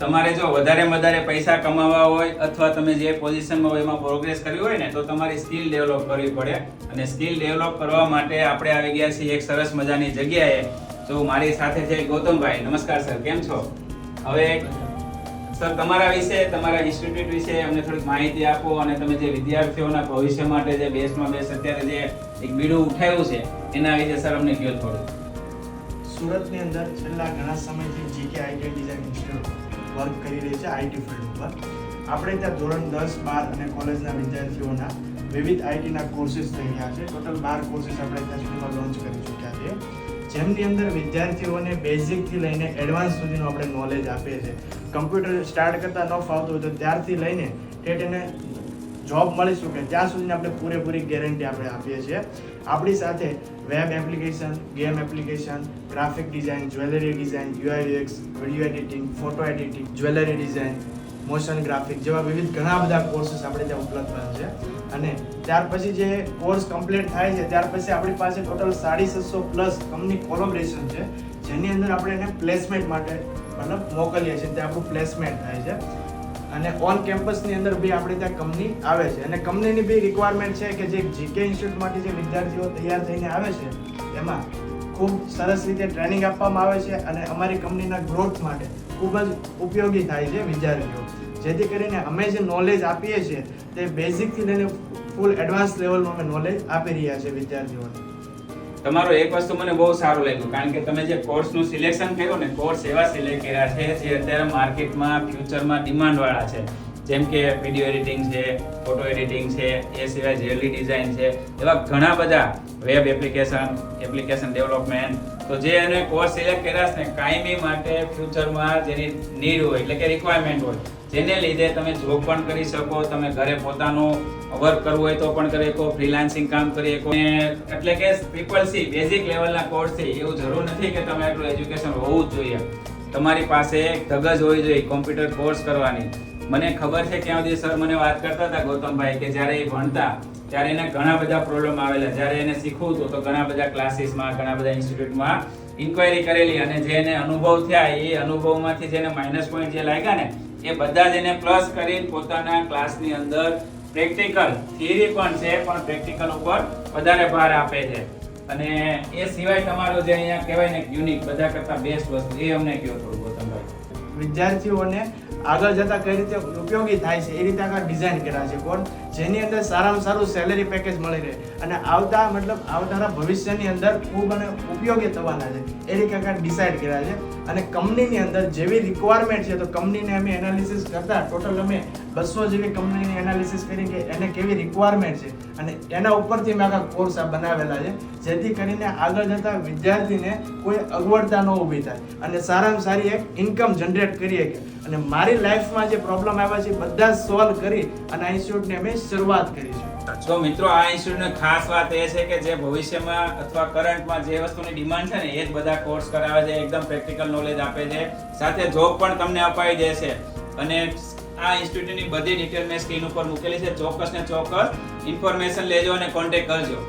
તમારે જો વધારે પૈસા કમાવા હોય અથવા તમે જે પોઝિશનમાં હોય એમાં પ્રોગ્રેસ કરવી હોય ને તો તમારી સ્કિલ ડેવલપ કરવી પડે અને સ્કિલ ડેવલપ કરવા માટે આપણે આવી ગયા છીએ એક સરસ મજાની જગ્યાએ. તો મારી સાથે છે ગૌતમભાઈ. નમસ્કાર સર, કેમ છો? હવે સર તમારા વિશે, તમારા ઇન્સ્ટિટ્યૂટ વિશે અમને થોડીક માહિતી આપો અને તમે જે વિદ્યાર્થીઓના ભવિષ્ય માટે જે બેસમાં બેસ અત્યારે જે એક બીડું ઉઠાવ્યું છે એના વિશે સર અમને કહો થોડું. સુરતની અંદર છેલ્લા ઘણા સમયથી GK IT design institute work કરી રહી છે આઈટી ફિલ્ડ ઉપર. આપણે ત્યાં ધોરણ 10, 12 અને કોલેજના વિદ્યાર્થીઓના વિવિધ આઈટીના કોર્સીસ થઈ ગયા છે. ટોટલ 12 કોર્સીસ આપણે ત્યાં સુધીમાં લોન્ચ કરી ચૂક્યા છીએ, જેમની અંદર વિદ્યાર્થીઓને બેઝિકથી લઈને એડવાન્સ સુધીનું આપણે નોલેજ આપીએ છીએ. કમ્પ્યુટર સ્ટાર્ટ કરતાં ન ફાવતું હોય તો ત્યારથી લઈને ઠેઠ એને જોબ મળી શકે ત્યાં સુધીની આપણે પૂરેપૂરી ગેરંટી આપણે આપીએ છીએ. આપણી સાથે web application, game application, graphic design, jewellery design, UI/UX, video editing, photo editing, jewellery design, motion graphic જેવા વિવિધ ઘણા બધા કોર્સીસ આપણે ત્યાં ઉપલબ્ધ છે. અને ત્યાર પછી જે કોર્સ કમ્પ્લીટ થાય છે ત્યાર પછી આપણી પાસે ટોટલ 750+ કંપની કોલેબોરેશન છે, જેની અંદર આપણે એને પ્લેસમેન્ટ માટે મતલબ મોકલીએ છીએ. ત્યાં આપણું પ્લેસમેન્ટ થાય છે અને ઓન કેમ્પસની અંદર બી આપણે ત્યાં કંપની આવે છે. અને કંપનીની બી રિક્વાયરમેન્ટ છે કે જે જીકે ઇન્સ્ટિટ્યૂટમાંથી જે વિદ્યાર્થીઓ તૈયાર થઈને આવે છે એમાં ખૂબ સરસ રીતે ટ્રેનિંગ આપવામાં આવે છે અને અમારી કંપનીના ગ્રોથ માટે ખૂબ જ ઉપયોગી થાય છે વિદ્યાર્થીઓ. જેથી કરીને અમે જે નોલેજ આપીએ છીએ તે બેઝિકથી લઈને ફૂલ એડવાન્સ લેવલનું અમે નોલેજ આપી રહ્યા છીએ વિદ્યાર્થીઓને. તમારો એક વસ્તુ મને બહુ સારું લાગ્યું, કારણ કે તમે જે કોર્સનું સિલેક્શન કર્યું ને, કોર્સ એવા સિલેક્ટ કર્યા છે જે અત્યારે માર્કેટમાં ફ્યુચરમાં ડિમાન્ડવાળા છે. જેમ કે વિડીયો એડિટિંગ છે, ફોટો એડિટિંગ છે, એ સિવાય જ્વેલરી ડિઝાઇન છે, એવા ઘણા બધા વેબ એપ્લિકેશન ડેવલપમેન્ટ. તો જે એને કોર્સ સિલેક્ટ કર્યા છે ને કાયમી માટે ફ્યુચરમાં જેની નીડ હોય એટલે કે રિક્વાયરમેન્ટ હોય, જેને લીધે તમે જોબ પણ કરી શકો, તમે ઘરે પોતાનું વર્ક કરવું હોય તો પણ કરી શકો, ફ્રીલાન્સિંગ કામ કરી શકો. એટલે કે CCC બેઝિક લેવલના કોર્સ છે. એવું જરૂર નથી કે તમે એટલું એજ્યુકેશન હોવું જ જોઈએ. તમારી પાસે ધગજ હોવી જોઈએ કોમ્પ્યુટર કોર્સ કરવાની. મને ખબર છે ક્યાં સુધી સર મને વાત કરતા હતા ગૌતમભાઈ કે જ્યારે એ ભણતા ત્યારે એને ઘણા બધા પ્રોબ્લેમ આવેલા. જ્યારે એને શીખવું હતું તો ઘણા બધા ક્લાસીસમાં, ઘણા બધા ઇન્સ્ટિટ્યૂટમાં ઇન્ક્વાયરી કરેલી અને જે એને અનુભવ થયા એ અનુભવમાંથી જેને માઇનસ પોઈન્ટ જે લાગ્યા ને એ બધા જ એને પ્લસ કરીને પોતાના ક્લાસની અંદર પ્રેક્ટિકલ, થિયરી પણ છે પણ પ્રેક્ટિકલ ઉપર વધારે ભાર આપે છે. અને એ સિવાય તમારો જે અહીંયા કહેવાય ને યુનિક, બધા કરતાં બેસ્ટ વસ્તુ એ અમને કહો થોડું ગૌતમભાઈ. વિદ્યાર્થીઓને આગળ જતા કઈ રીતે ઉપયોગી થાય છે એ રીતે આગળ ડિઝાઇન કર્યા છે કોર્સ, જેની અંદર સારામાં સારું સેલેરી પેકેજ મળી રહે અને આવનારા ભવિષ્યની અંદર ખૂબ અને ઉપયોગી થવાના છે એ રીતે આગળ ડિસાઇડ કર્યા છે. અને કંપનીની અંદર જેવી રિક્વાયરમેન્ટ છે તો કંપનીને અમે એનાલિસિસ કરતા ટોટલ અમે 200 જેવી કંપનીની એનાલિસિસ કરી કે એને કેવી રિક્વાયરમેન્ટ છે અને એના ઉપરથી મેં આખા કોર્સ બનાવેલા છે, જેથી કરીને આગળ જતા વિદ્યાર્થીને કોઈ અગવડતા ન ઊભી થાય અને સારામાં સારી એક ઇન્કમ જનરેટ કરીએ કે. અને મારી લાઈફમાં જે પ્રોબ્લેમ આવ્યા છે બધા જ સોલ્વ કરી અને આ ઇન્સ્ટિટ્યૂટની અમે શરૂઆત કરી છે. તો મિત્રો, આ ઇન્સ્ટિટ્યૂટની ખાસ વાત એ છે કે જે ભવિષ્યમાં અથવા કરંટમાં જે વસ્તુની ડિમાન્ડ છે ને એ જ બધા કોર્સ કરાવે છે, એકદમ પ્રેક્ટિકલ નોલેજ આપે છે, સાથે જોબ પણ તમને અપાઈ દેશે. અને આ ઇન્સ્ટિટ્યૂટની બધી ડિટેલ મેં સ્ક્રીન ઉપર મૂકેલી છે. ચોક્કસ ને ચોક્કસ ઇન્ફોર્મેશન લેજો અને કોન્ટેક્ટ કરજો.